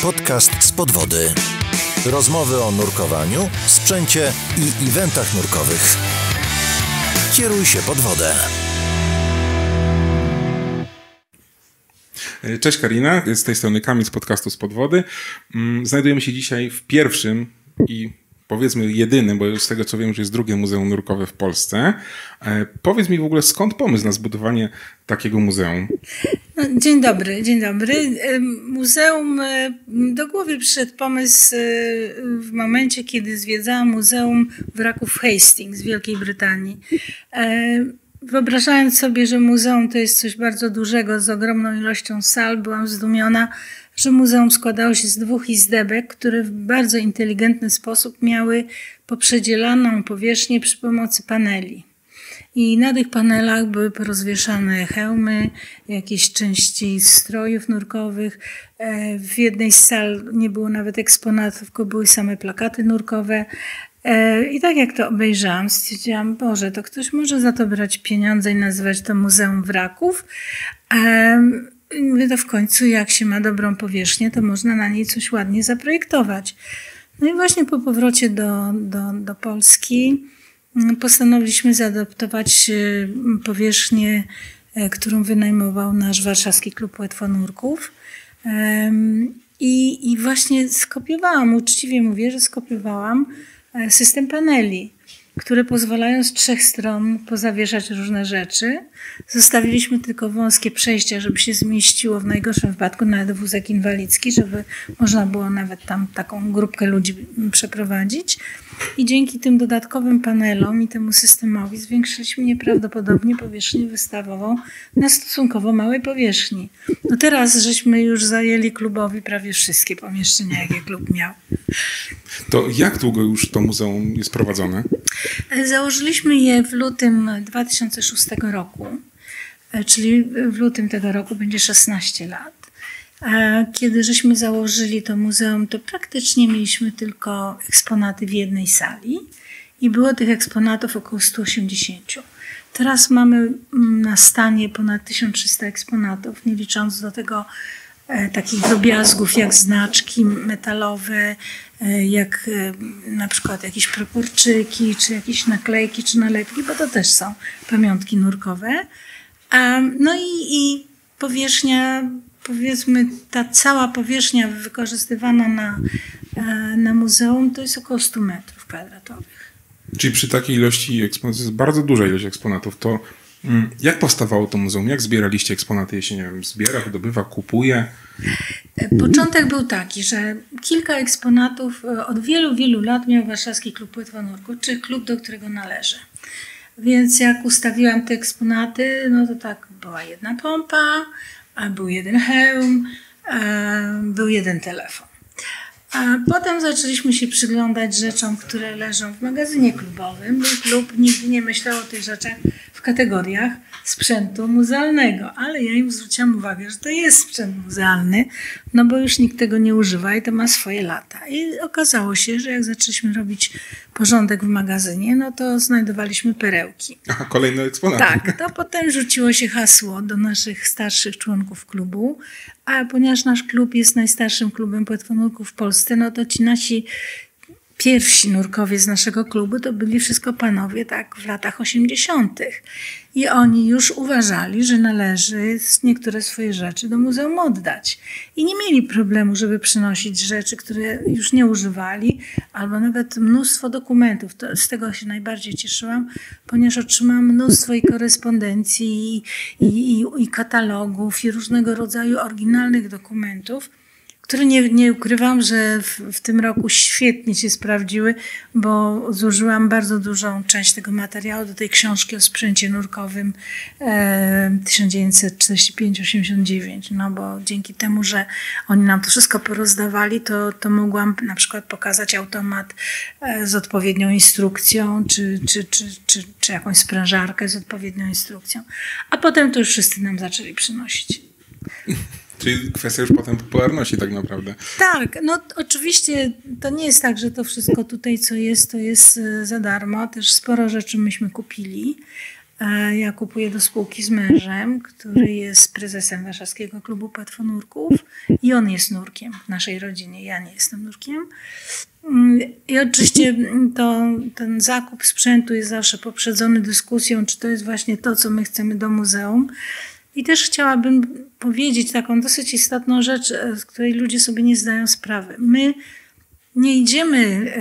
Podcast z podwody. Rozmowy o nurkowaniu, sprzęcie i eventach nurkowych. Kieruj się pod wodę. Cześć Karina, z tej strony Kamil z podcastu z podwody. Znajdujemy się dzisiaj w pierwszym i powiedzmy jedynym, bo z tego co wiem, że jest drugie muzeum nurkowe w Polsce. Powiedz mi w ogóle, skąd pomysł na zbudowanie takiego muzeum? No, dzień dobry. Muzeum, do głowy przyszedł pomysł w momencie, kiedy zwiedzałam Muzeum Wraków Hastings z Wielkiej Brytanii. Wyobrażając sobie, że muzeum to jest coś bardzo dużego, z ogromną ilością sal, byłam zdumiona, że muzeum składało się z 2 izdebek, które w bardzo inteligentny sposób miały poprzedzielaną powierzchnię przy pomocy paneli. I na tych panelach były porozwieszane hełmy, jakieś części strojów nurkowych. W jednej z sal nie było nawet eksponatów, tylko były same plakaty nurkowe. I tak jak to obejrzałam, stwierdziłam, Boże, to ktoś może za to brać pieniądze i nazywać to Muzeum Wraków. Mówię, to w końcu jak się ma dobrą powierzchnię, to można na niej coś ładnie zaprojektować. No i właśnie po powrocie do Polski postanowiliśmy zaadaptować powierzchnię, którą wynajmował nasz warszawski klub płetwonurków. I właśnie skopiowałam, uczciwie mówię, że skopiowałam system paneli, które pozwalają z 3 stron pozawieszać różne rzeczy. Zostawiliśmy tylko wąskie przejścia, żeby się zmieściło w najgorszym wypadku nawet wózek inwalidzki, żeby można było nawet tam taką grupkę ludzi przeprowadzić. I dzięki tym dodatkowym panelom i temu systemowi zwiększyliśmy nieprawdopodobnie powierzchnię wystawową na stosunkowo małej powierzchni. No teraz żeśmy już zajęli klubowi prawie wszystkie pomieszczenia, jakie klub miał. To jak długo już to muzeum jest prowadzone? Założyliśmy je w lutym 2006 roku, czyli w lutym tego roku będzie 16 lat. A kiedy żeśmy założyli to muzeum, to praktycznie mieliśmy tylko eksponaty w jednej sali i było tych eksponatów około 180. Teraz mamy na stanie ponad 1300 eksponatów, nie licząc do tego takich drobiazgów jak znaczki metalowe, jak na przykład jakieś proporczyki, czy jakieś naklejki, czy nalepki, bo to też są pamiątki nurkowe. No i powierzchnia, powiedzmy, ta cała powierzchnia wykorzystywana na muzeum to jest około 100 metrów kwadratowych. Czyli przy takiej ilości eksponatów, jest bardzo duża ilość eksponatów, to jak powstawało to muzeum? Jak zbieraliście eksponaty? Jeśli nie wiem, zbiera, wydobywa, kupuje? Początek był taki, że kilka eksponatów od wielu, wielu lat miał warszawski klub płetwonurków, czy klub, do którego należy. Więc jak ustawiłam te eksponaty, no to tak, była jedna pompa, a był jeden hełm, był jeden telefon. A potem zaczęliśmy się przyglądać rzeczom, które leżą w magazynie klubowym. Mój klub nigdy nie myślał o tych rzeczach w kategoriach sprzętu muzealnego, ale ja im zwróciłam uwagę, że to jest sprzęt muzealny, no bo już nikt tego nie używa i to ma swoje lata. I okazało się, że jak zaczęliśmy robić porządek w magazynie, no to znajdowaliśmy perełki. Aha, kolejne eksponaty. Tak, to potem rzuciło się hasło do naszych starszych członków klubu, a ponieważ nasz klub jest najstarszym klubem płetwonurków w Polsce, no to ci nasi pierwsi nurkowie z naszego klubu to byli wszystko panowie tak w latach 80. I oni już uważali, że należy niektóre swoje rzeczy do muzeum oddać. I nie mieli problemu, żeby przynosić rzeczy, które już nie używali, albo nawet mnóstwo dokumentów. Z tego się najbardziej cieszyłam, ponieważ otrzymałam mnóstwo i korespondencji, i katalogów, i różnego rodzaju oryginalnych dokumentów, które nie ukrywam, że w tym roku świetnie się sprawdziły, bo zużyłam bardzo dużą część tego materiału do tej książki o sprzęcie nurkowym 1945-89. No bo dzięki temu, że oni nam to wszystko porozdawali, to mogłam na przykład pokazać automat z odpowiednią instrukcją, czy jakąś sprężarkę z odpowiednią instrukcją. A potem to już wszyscy nam zaczęli przynosić. Czyli kwestia już potem popularności tak naprawdę. Tak, no oczywiście to nie jest tak, że to wszystko tutaj co jest, to jest za darmo. Też sporo rzeczy myśmy kupili. Ja kupuję do spółki z mężem, który jest prezesem Warszawskiego Klubu Płetwonurków i on jest nurkiem w naszej rodzinie. Ja nie jestem nurkiem. I oczywiście ten zakup sprzętu jest zawsze poprzedzony dyskusją, czy to jest właśnie to, co my chcemy do muzeum. I też chciałabym powiedzieć taką dosyć istotną rzecz, z której ludzie sobie nie zdają sprawy. My nie idziemy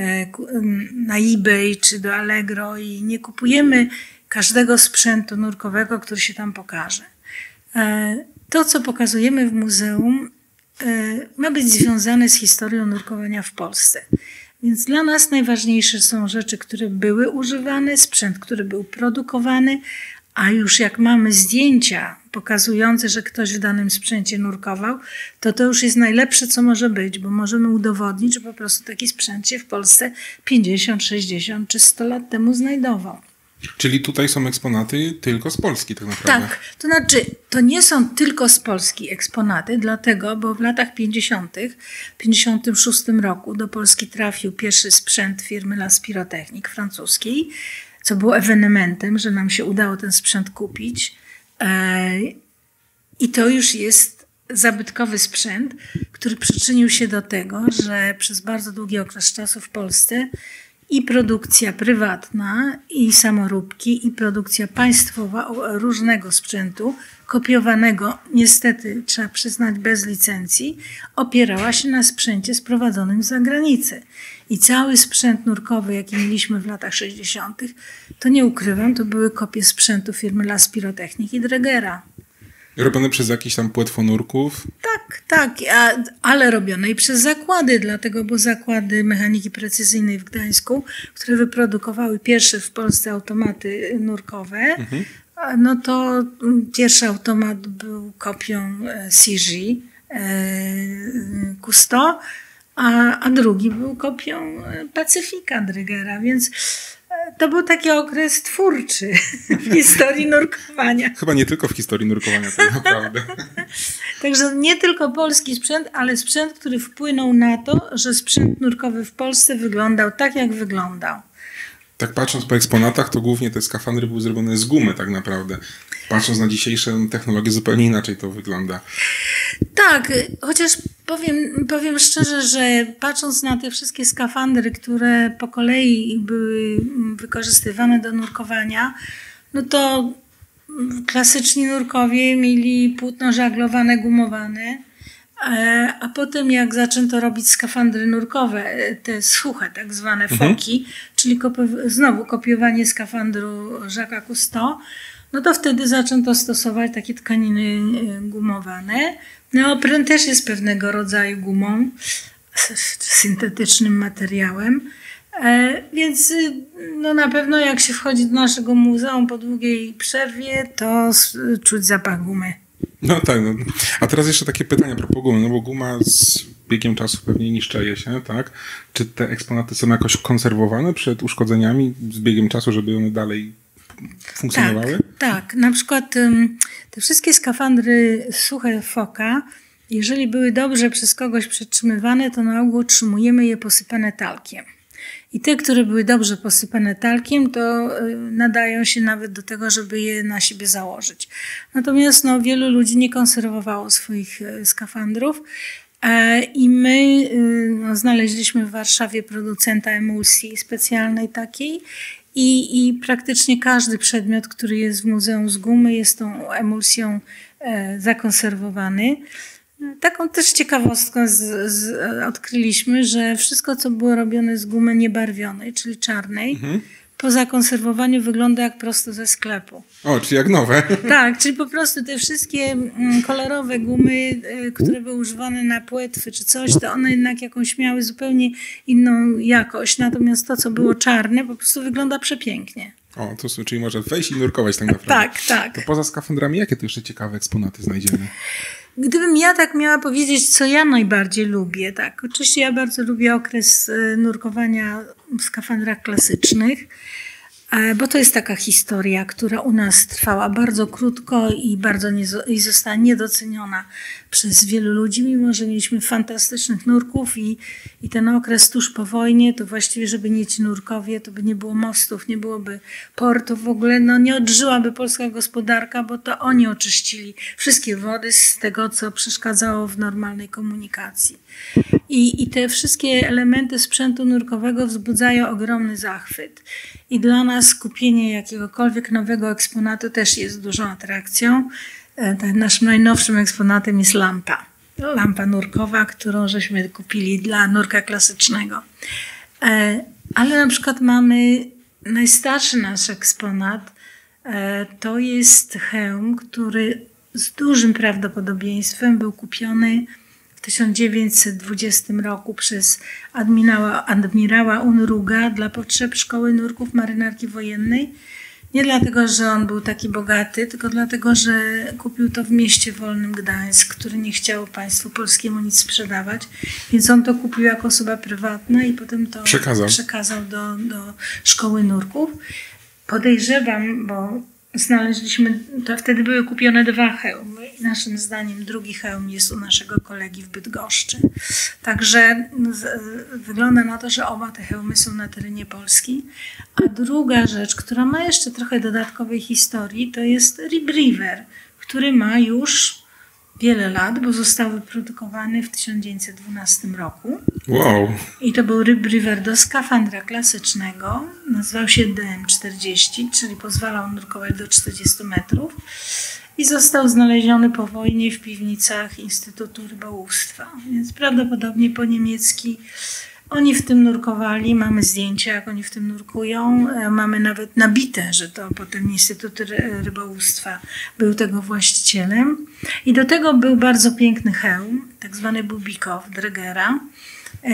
na eBay czy do Allegro i nie kupujemy każdego sprzętu nurkowego, który się tam pokaże. To, co pokazujemy w muzeum, ma być związane z historią nurkowania w Polsce. Więc dla nas najważniejsze są rzeczy, które były używane, sprzęt, który był produkowany, a już jak mamy zdjęcia pokazujące, że ktoś w danym sprzęcie nurkował, to już jest najlepsze, co może być, bo możemy udowodnić, że po prostu taki sprzęt się w Polsce 50, 60 czy 100 lat temu znajdował. Czyli tutaj są eksponaty tylko z Polski tak naprawdę. Tak, to znaczy to nie są tylko z Polski eksponaty, dlatego, bo w latach 50., w 56 roku do Polski trafił pierwszy sprzęt firmy Las Pyrotechniques francuskiej, co było ewenementem, że nam się udało ten sprzęt kupić. I to już jest zabytkowy sprzęt, który przyczynił się do tego, że przez bardzo długi okres czasu w Polsce i produkcja prywatna, i samoróbki, i produkcja państwowa różnego sprzętu, kopiowanego, niestety trzeba przyznać bez licencji, opierała się na sprzęcie sprowadzonym z zagranicy. I cały sprzęt nurkowy, jaki mieliśmy w latach 60., to nie ukrywam, to były kopie sprzętu firmy Las Pyrotechniques i Drägera. Robione przez jakichś tam płetwonurków? Tak, ale robione i przez zakłady, dlatego, bo zakłady mechaniki precyzyjnej w Gdańsku, które wyprodukowały pierwsze w Polsce automaty nurkowe, no to pierwszy automat był kopią CG Cousteau, a drugi był kopią Pacyfika Drägera, więc to był taki okres twórczy w historii nurkowania. Chyba nie tylko w historii nurkowania, tak naprawdę. Także nie tylko polski sprzęt, ale sprzęt, który wpłynął na to, że sprzęt nurkowy w Polsce wyglądał tak, jak wyglądał. Tak patrząc po eksponatach, to głównie te skafandry były zrobione z gumy tak naprawdę. Patrząc na dzisiejsze technologie, zupełnie inaczej to wygląda. Tak, chociaż powiem szczerze, że patrząc na te wszystkie skafandry, które po kolei były wykorzystywane do nurkowania, no to klasyczni nurkowie mieli płótno żaglowane, gumowane, a potem jak zaczęto robić skafandry nurkowe, te suche tak zwane foki, czyli znowu kopiowanie skafandru Jacques'a Cousteau, no to wtedy zaczęto stosować takie tkaniny gumowane. Neopren też jest pewnego rodzaju gumą, syntetycznym materiałem, więc no na pewno jak się wchodzi do naszego muzeum po długiej przerwie, to czuć zapach gumy. No tak, no. A teraz jeszcze takie pytanie a propos gumy, no bo guma z biegiem czasu pewnie niszczeje się, tak? Czy te eksponaty są jakoś konserwowane przed uszkodzeniami z biegiem czasu, żeby one dalej funkcjonowały? Tak. Na przykład te wszystkie skafandry suche foka, jeżeli były dobrze przez kogoś przetrzymywane, to na ogół utrzymujemy je posypane talkiem. I te, które były dobrze posypane talkiem, to nadają się nawet do tego, żeby je na siebie założyć. Natomiast wielu ludzi nie konserwowało swoich skafandrów i my znaleźliśmy w Warszawie producenta emulsji specjalnej takiej i praktycznie każdy przedmiot, który jest w muzeum z gumy, jest tą emulsją zakonserwowany. Taką też ciekawostką odkryliśmy, że wszystko, co było robione z gumy niebarwionej, czyli czarnej, po zakonserwowaniu wygląda jak prosto ze sklepu. O, czyli jak nowe. Tak, czyli po prostu te wszystkie kolorowe gumy, które były używane na płetwy czy coś, to one jednak jakąś miały zupełnie inną jakość. Natomiast to, co było czarne, po prostu wygląda przepięknie. O, to czyli można wejść i nurkować tak naprawdę. Tak. To poza skafandrami, jakie tu jeszcze ciekawe eksponaty znajdziemy? Gdybym ja tak miała powiedzieć, co ja najbardziej lubię, tak. Oczywiście ja bardzo lubię okres nurkowania w skafandrach klasycznych, Bo to jest taka historia, która u nas trwała bardzo krótko i i została niedoceniona przez wielu ludzi, mimo że mieliśmy fantastycznych nurków i ten okres tuż po wojnie, to właściwie, żeby nie ci nurkowie, to by nie było mostów, nie byłoby portów, w ogóle nie odżyłaby polska gospodarka, bo to oni oczyścili wszystkie wody z tego, co przeszkadzało w normalnej komunikacji. I te wszystkie elementy sprzętu nurkowego wzbudzają ogromny zachwyt. I dla nas kupienie jakiegokolwiek nowego eksponatu też jest dużą atrakcją. Naszym najnowszym eksponatem jest lampa. Lampa nurkowa, którą żeśmy kupili dla nurka klasycznego. Ale na przykład mamy najstarszy nasz eksponat. To jest hełm, który z dużym prawdopodobieństwem był kupiony w 1920 roku przez admirała Unruga dla potrzeb Szkoły Nurków Marynarki Wojennej. Nie dlatego, że on był taki bogaty, tylko dlatego, że kupił to w mieście wolnym Gdańsk, który nie chciał państwu polskiemu nic sprzedawać. Więc on to kupił jako osoba prywatna i potem to przekazał do Szkoły Nurków. Podejrzewam, bo znaleźliśmy, to wtedy były kupione 2 hełmy i naszym zdaniem drugi hełm jest u naszego kolegi w Bydgoszczy. Także wygląda na to, że oba te hełmy są na terenie Polski. A druga rzecz, która ma jeszcze trochę dodatkowej historii, to jest Rib River, który ma już wiele lat, bo został wyprodukowany w 1912 roku. Wow. I to był Rib River do skafandra klasycznego. Nazywał się DM40, czyli pozwalał nurkować do 40 metrów. I został znaleziony po wojnie w piwnicach Instytutu Rybołówstwa. Więc prawdopodobnie po niemiecki oni w tym nurkowali. Mamy zdjęcia, jak oni w tym nurkują. Mamy nawet nabite, że to potem Instytut Rybołówstwa był tego właścicielem. I do tego był bardzo piękny hełm, tak zwany Bubikow Dregera,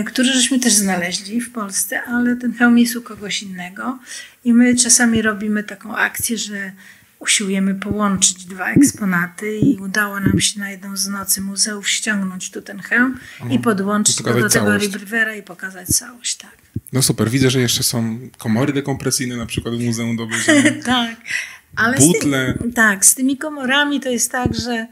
który żeśmy też znaleźli w Polsce, ale ten hełm jest u kogoś innego. I my czasami robimy taką akcję, że usiłujemy połączyć 2 eksponaty i udało nam się na jedną z nocy muzeów ściągnąć tu ten hełm i podłączyć go do tego Rib Rivera i pokazać całość. Tak. No super, widzę, że jeszcze są komory dekompresyjne na przykład w Muzeum do obejrzenia. Tak, ale z tymi komorami to jest tak, że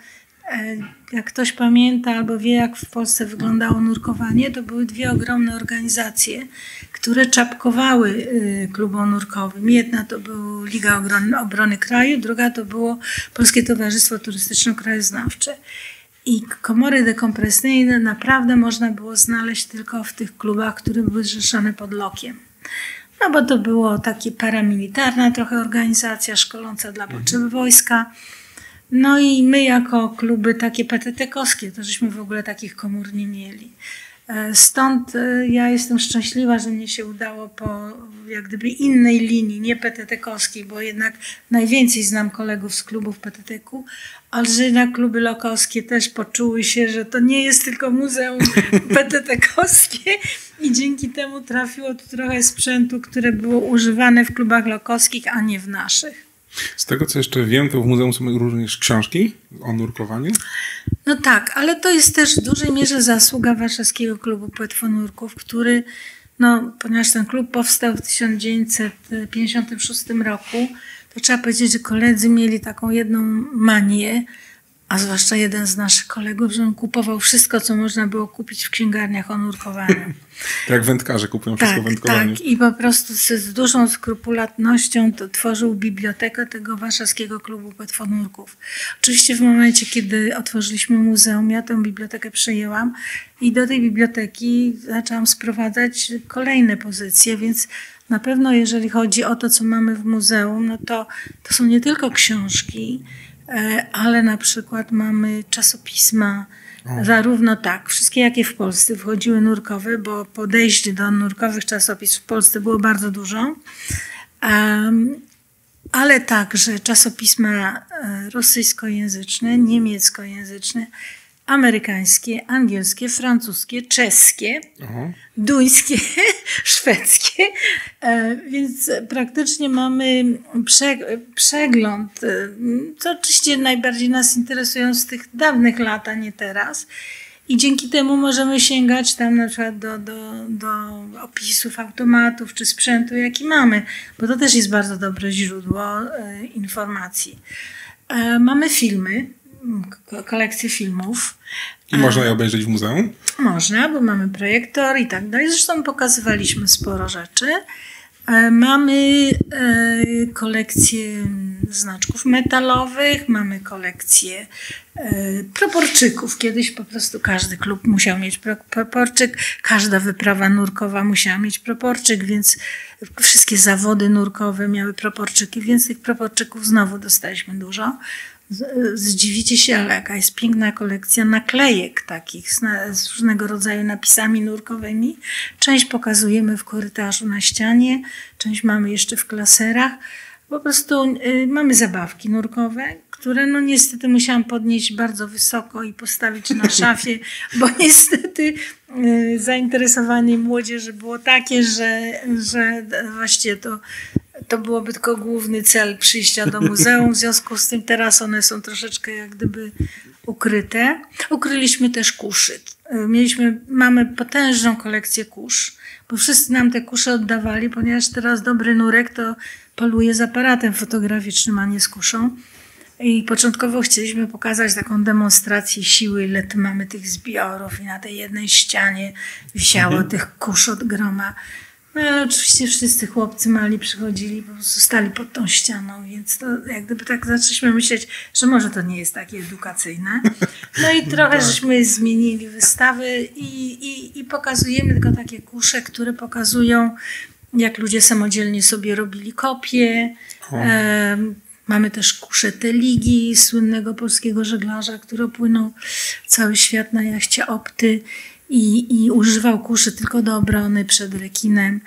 jak ktoś pamięta albo wie, jak w Polsce wyglądało nurkowanie, to były 2 ogromne organizacje, które czapkowały klubom nurkowym. Jedna to była Liga Obrony Kraju, druga to było Polskie Towarzystwo Turystyczno-Krajoznawcze. I komory dekompresyjne naprawdę można było znaleźć tylko w tych klubach, które były zrzeszone pod lokiem. No bo to było takie paramilitarna trochę organizacja szkoląca dla potrzeb wojska. No i my jako kluby takie PTT-kowskie, to żeśmy w ogóle takich komór nie mieli. Stąd ja jestem szczęśliwa, że mnie się udało po jak gdyby innej linii, nie PTT-kowskiej, bo jednak najwięcej znam kolegów z klubów PTT-ku, ale że jednak kluby lokowskie też poczuły się, że to nie jest tylko muzeum PTT-kowskie i dzięki temu trafiło tu trochę sprzętu, które było używane w klubach lokowskich, a nie w naszych. Z tego, co jeszcze wiem, to w muzeum są również książki o nurkowaniu. No tak, ale to jest też w dużej mierze zasługa Warszawskiego Klubu Płetwonurków, który, ponieważ ten klub powstał w 1956 roku, to trzeba powiedzieć, że koledzy mieli taką jedną manię, a zwłaszcza jeden z naszych kolegów, że on kupował wszystko, co można było kupić w księgarniach o nurkowaniu. Tak jak wędkarze kupują wszystko o wędkowaniu. Tak, i po prostu z dużą skrupulatnością to tworzył bibliotekę tego Warszawskiego Klubu Płetwonurków. Oczywiście w momencie, kiedy otworzyliśmy muzeum, ja tę bibliotekę przejęłam i do tej biblioteki zaczęłam sprowadzać kolejne pozycje, więc na pewno jeżeli chodzi o to, co mamy w muzeum, no to są nie tylko książki, ale na przykład mamy czasopisma, zarówno wszystkie jakie w Polsce wchodziły nurkowe, bo podejść do nurkowych czasopism w Polsce było bardzo dużo, ale także czasopisma rosyjskojęzyczne, niemieckojęzyczne, amerykańskie, angielskie, francuskie, czeskie, duńskie, szwedzkie, więc praktycznie mamy przegląd, co oczywiście najbardziej nas interesują z tych dawnych lat, a nie teraz. I dzięki temu możemy sięgać tam na przykład do opisów automatów czy sprzętu, jaki mamy, bo to też jest bardzo dobre źródło informacji. Mamy filmy, kolekcję filmów. I można je obejrzeć w muzeum? Można, bo mamy projektor i tak dalej. Zresztą pokazywaliśmy sporo rzeczy. Mamy kolekcję znaczków metalowych, mamy kolekcję proporczyków. Kiedyś po prostu każdy klub musiał mieć proporczyk, każda wyprawa nurkowa musiała mieć proporczyk, więc wszystkie zawody nurkowe miały proporczyki, więc tych proporczyków znowu dostaliśmy dużo. Zdziwicie się, ale jaka jest piękna kolekcja naklejek takich z różnego rodzaju napisami nurkowymi. Część pokazujemy w korytarzu na ścianie, część mamy jeszcze w klaserach. Po prostu mamy zabawki nurkowe, które no niestety musiałam podnieść bardzo wysoko i postawić na szafie, bo niestety zainteresowanie młodzieży było takie, że właściwie to byłoby tylko główny cel przyjścia do muzeum. W związku z tym teraz one są troszeczkę jak gdyby ukryte. Ukryliśmy też kuszy. Mamy potężną kolekcję kusz, bo wszyscy nam te kusze oddawali, ponieważ teraz dobry nurek to poluje z aparatem fotograficznym, a nie z kuszą. I początkowo chcieliśmy pokazać taką demonstrację siły, ile tu mamy tych zbiorów i na tej jednej ścianie wisiało tych kusz od groma. No ale oczywiście wszyscy chłopcy mali przychodzili, po prostu stali pod tą ścianą, więc to jak gdyby tak zaczęliśmy myśleć, że może to nie jest takie edukacyjne. No i trochę żeśmy zmienili wystawy i pokazujemy tylko takie kusze, które pokazują, jak ludzie samodzielnie sobie robili kopie. Mamy też kuszę Teligi, słynnego polskiego żeglarza, który opłynął cały świat na jachcie Opty. I używał kuszy tylko do obrony przed rekinem,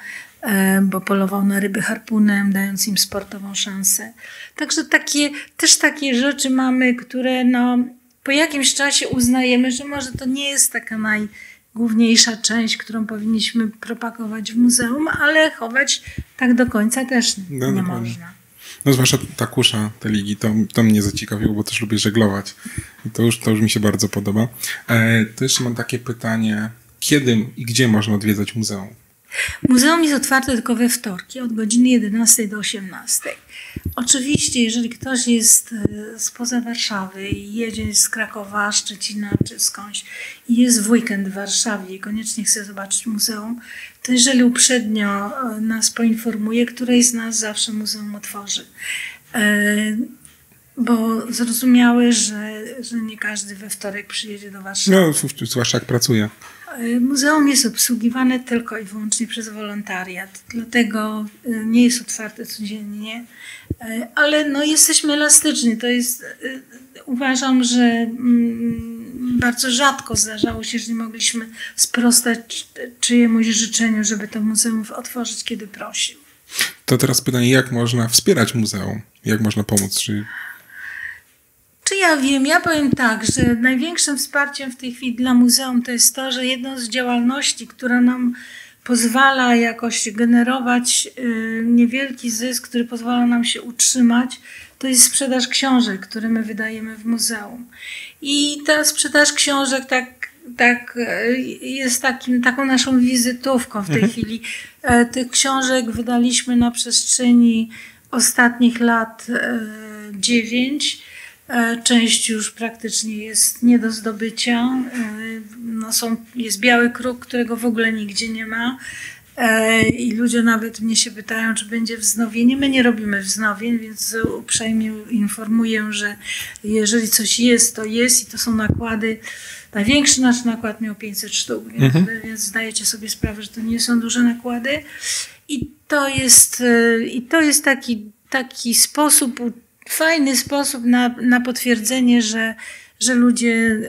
bo polował na ryby harpunem, dając im sportową szansę. Także takie rzeczy mamy, które po jakimś czasie uznajemy, że może to nie jest taka najgłówniejsza część, którą powinniśmy propagować w muzeum, ale chować tak do końca też nie można. No zwłaszcza ta kusza Teligi, to mnie zaciekawiło, bo też lubię żeglować. I to już mi się bardzo podoba. To jeszcze mam takie pytanie, kiedy i gdzie można odwiedzać muzeum? Muzeum jest otwarte tylko we wtorki od godziny 11 do 18. Oczywiście, jeżeli ktoś jest spoza Warszawy i jedzie z Krakowa, Szczecina czy skądś i jest w weekend w Warszawie i koniecznie chce zobaczyć muzeum, to jeżeli uprzednio nas poinformuje, której z nas zawsze muzeum otworzy. Bo zrozumiały, że nie każdy we wtorek przyjedzie do Warszawy. No, zwłaszcza jak pracuje. Muzeum jest obsługiwane tylko i wyłącznie przez wolontariat, dlatego nie jest otwarte codziennie, ale jesteśmy elastyczni. To jest, uważam, że bardzo rzadko zdarzało się, że nie mogliśmy sprostać czyjemuś życzeniu, żeby to muzeum otworzyć, kiedy prosił. To teraz pytanie, jak można wspierać muzeum? Jak można pomóc? Czy ja wiem? Ja powiem tak, że największym wsparciem w tej chwili dla muzeum to jest to, że jedną z działalności, która nam pozwala jakoś generować niewielki zysk, który pozwala nam się utrzymać, to jest sprzedaż książek, które my wydajemy w muzeum. I ta sprzedaż książek jest taką naszą wizytówką w tej chwili. Tych książek wydaliśmy na przestrzeni ostatnich lat 9. Część już praktycznie jest nie do zdobycia. Jest Biały Kruk, którego w ogóle nigdzie nie ma. I ludzie nawet mnie się pytają, czy będzie wznowienie. My nie robimy wznowień, więc uprzejmie informuję, że jeżeli coś jest, to jest i to są nakłady. Największy nasz nakład miał 500 sztuk, więc zdajecie sobie sprawę, że to nie są duże nakłady. I to jest taki sposób, fajny sposób na potwierdzenie, że ludzie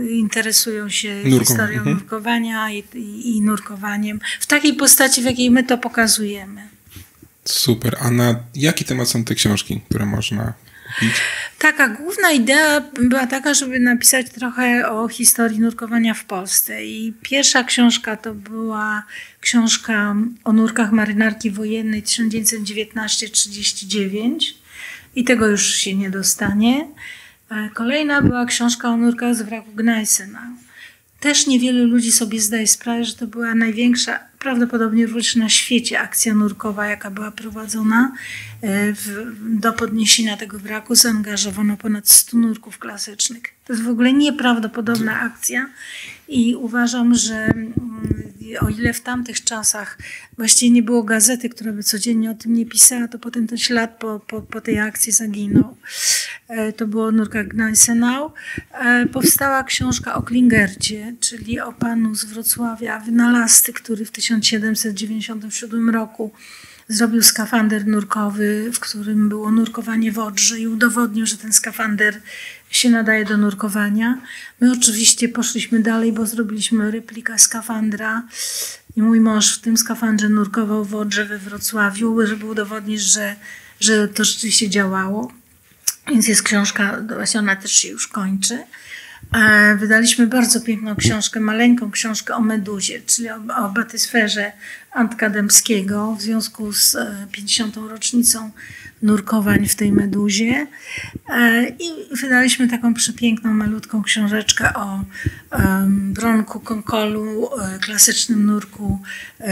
interesują się historią nurkowania i nurkowaniem w takiej postaci, w jakiej my to pokazujemy. Super. A na jaki temat są te książki, które można kupić? Taka główna idea była taka, żeby napisać trochę o historii nurkowania w Polsce. I pierwsza książka to była książka o nurkach marynarki wojennej 1919-39. I tego już się nie dostanie. Kolejna była książka o nurkach z wraku Gneissena. też niewielu ludzi sobie zdaje sprawę, że to była największa, prawdopodobnie również na świecie, akcja nurkowa, jaka była prowadzona. Do podniesienia tego wraku zaangażowano ponad 100 nurków klasycznych. To jest w ogóle nieprawdopodobna akcja i uważam, że o ile w tamtych czasach właściwie nie było gazety, która by codziennie o tym nie pisała, to potem ten ślad po tej akcji zaginął. To było nurka Gneisenau. Powstała książka o Klingercie, czyli o panu z Wrocławia, wynalazcy, który w 1797 roku zrobił skafander nurkowy, w którym było nurkowanie w Odrze i udowodnił, że ten skafander się nadaje do nurkowania. My oczywiście poszliśmy dalej, bo zrobiliśmy replikę skafandra i mój mąż w tym skafandrze nurkował w Odrze we Wrocławiu, żeby udowodnić, że to rzeczywiście działało. Więc jest książka, właśnie ona też się już kończy. Wydaliśmy bardzo piękną książkę, maleńką książkę o meduzie, czyli o batysferze Antka Dębskiego w związku z 50. rocznicą nurkowań w tej meduzie. I wydaliśmy taką przepiękną, malutką książeczkę o bronku konkolu, klasycznym nurku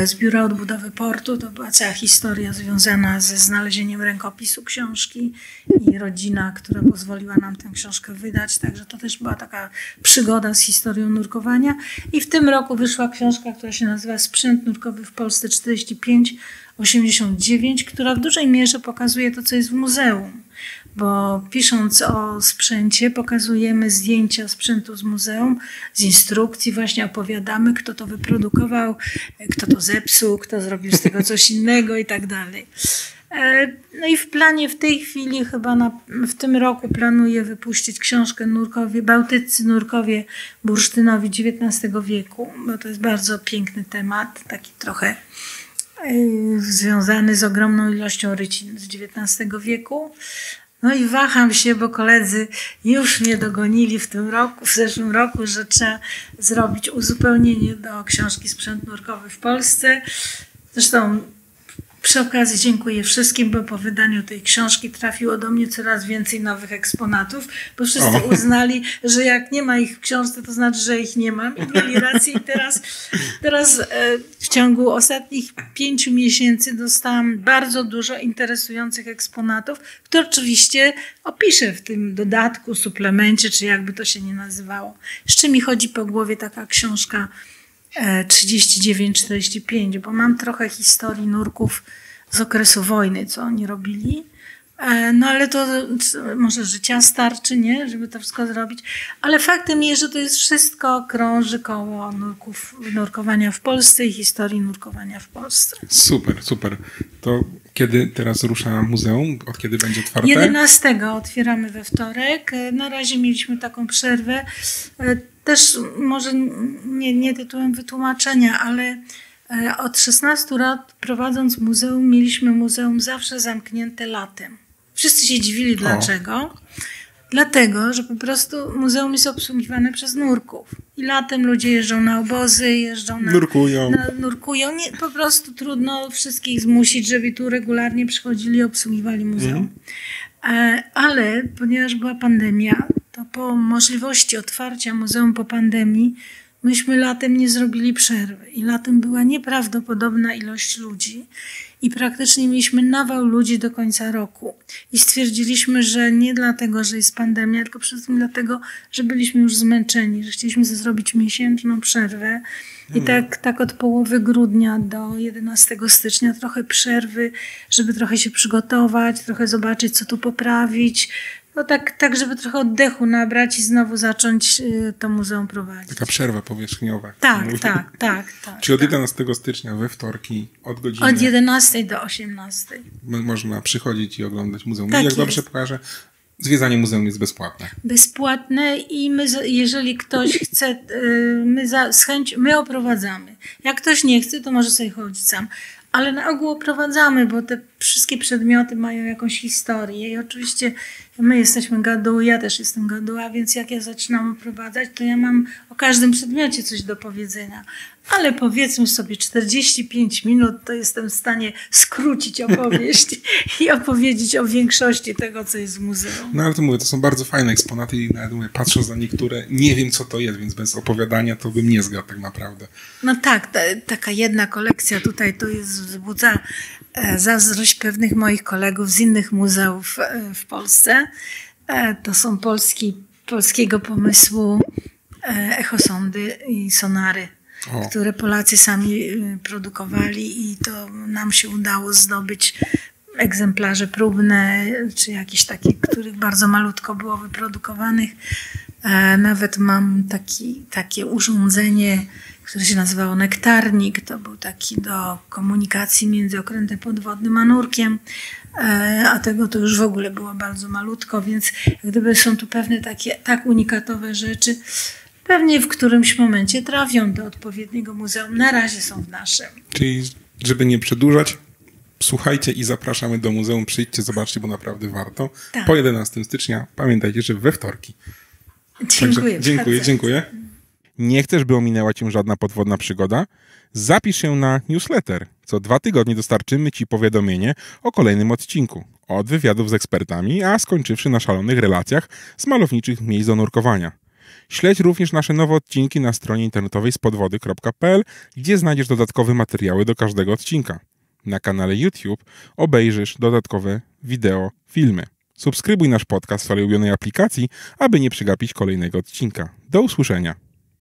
z Biura Odbudowy Portu. To była cała historia związana ze znalezieniem rękopisu książki i rodzina, która pozwoliła nam tę książkę wydać. Także to też była taka przygoda z historią nurkowania. I w tym roku wyszła książka, która się nazywa Sprzęt nurkowy w Polsce 45-89, która w dużej mierze pokazuje to, co jest w muzeum. Bo pisząc o sprzęcie, pokazujemy zdjęcia sprzętu z muzeum, z instrukcji, właśnie opowiadamy, kto to wyprodukował, kto to zepsuł, kto zrobił z tego coś innego i tak dalej. No i w planie w tej chwili, chyba w tym roku planuję wypuścić książkę Bałtyccy nurkowie bursztynowi XIX wieku, bo to jest bardzo piękny temat, taki trochę związany z ogromną ilością rycin z XIX wieku. No i waham się, bo koledzy już mnie dogonili w zeszłym roku, że trzeba zrobić uzupełnienie do książki Sprzęt nurkowy w Polsce. Zresztą przy okazji dziękuję wszystkim, bo po wydaniu tej książki trafiło do mnie coraz więcej nowych eksponatów, bo wszyscy uznali, że jak nie ma ich w książce, to znaczy, że ich nie mam. I mieli rację. I teraz w ciągu ostatnich 5 miesięcy dostałam bardzo dużo interesujących eksponatów, które oczywiście opiszę w tym dodatku, suplemencie, czy jakby to się nie nazywało. Jeszcze mi chodzi po głowie taka książka 39-45, bo mam trochę historii nurków z okresu wojny, co oni robili. No ale to może życia starczy, nie? Żeby to wszystko zrobić. Ale faktem jest, że to jest wszystko krąży koło nurkowania w Polsce i historii nurkowania w Polsce. Super, super. To kiedy teraz rusza muzeum? Od kiedy będzie otwarte? 11 otwieramy we wtorek. Na razie mieliśmy taką przerwę. Też może nie tytułem wytłumaczenia, ale od 16 lat prowadząc muzeum, mieliśmy muzeum zawsze zamknięte latem. Wszyscy się dziwili dlaczego. Dlatego, że po prostu muzeum jest obsługiwane przez nurków. I latem ludzie jeżdżą na obozy, nurkują. Nie, po prostu trudno wszystkich zmusić, żeby tu regularnie przychodzili i obsługiwali muzeum. Ale ponieważ była pandemia, to po możliwości otwarcia muzeum po pandemii, myśmy latem nie zrobili przerwy. I latem była nieprawdopodobna ilość ludzi. I praktycznie mieliśmy nawał ludzi do końca roku. I stwierdziliśmy, że nie dlatego, że jest pandemia, tylko przede wszystkim dlatego, że byliśmy już zmęczeni, że chcieliśmy zrobić miesięczną przerwę. I tak od połowy grudnia do 11 stycznia trochę przerwy, żeby trochę się przygotować, trochę zobaczyć, co tu poprawić. No tak, żeby trochę oddechu nabrać i znowu zacząć to muzeum prowadzić. Taka przerwa powierzchniowa. Tak. Czyli od 11 stycznia we wtorki od godziny... Od 11 do 18. Można przychodzić i oglądać muzeum. Tak I jak jest. dobrze pokażę, zwiedzanie muzeum jest bezpłatne. Bezpłatne i my, jeżeli ktoś chce, my oprowadzamy. Jak ktoś nie chce, to może sobie chodzić sam. Ale na ogół oprowadzamy, bo te wszystkie przedmioty mają jakąś historię i oczywiście My jesteśmy gaduł, ja też jestem gaduła, więc jak ja zaczynam oprowadzać, to ja mam o każdym przedmiocie coś do powiedzenia. Ale powiedzmy sobie 45 minut, to jestem w stanie skrócić opowieść i opowiedzieć o większości tego, co jest w muzeum. No ale to mówię, to są bardzo fajne eksponaty i nawet mówię, patrząc na niektóre, nie wiem co to jest, więc bez opowiadania to bym nie zgadł tak naprawdę. No tak, taka jedna kolekcja tutaj to wzbudza zazdrość pewnych moich kolegów z innych muzeów w Polsce. To są polskiego pomysłu echosondy i sonary, które Polacy sami produkowali i to nam się udało zdobyć egzemplarze próbne, czy jakieś takie, których bardzo malutko było wyprodukowanych. Nawet mam takie urządzenie, które się nazywało nektarnik. To był taki do komunikacji między okrętem podwodnym a nurkiem, a tego to już w ogóle było bardzo malutko, więc gdyby są tu pewne takie tak unikatowe rzeczy, pewnie w którymś momencie trafią do odpowiedniego muzeum. Na razie są w naszym. Czyli, żeby nie przedłużać, słuchajcie i zapraszamy do muzeum. Przyjdźcie, zobaczcie, bo naprawdę warto. Tak. Po 11 stycznia pamiętajcie, że we wtorki. Dziękuję. Nie chcesz, by ominęła cię żadna podwodna przygoda? Zapisz się na newsletter. Co 2 tygodnie dostarczymy ci powiadomienie o kolejnym odcinku. Od wywiadów z ekspertami, a skończywszy na szalonych relacjach z malowniczych miejsc do nurkowania. Śledź również nasze nowe odcinki na stronie internetowej spodwody.pl, gdzie znajdziesz dodatkowe materiały do każdego odcinka. Na kanale YouTube obejrzysz dodatkowe wideo, filmy. Subskrybuj nasz podcast w swojej ulubionej aplikacji, aby nie przegapić kolejnego odcinka. Do usłyszenia.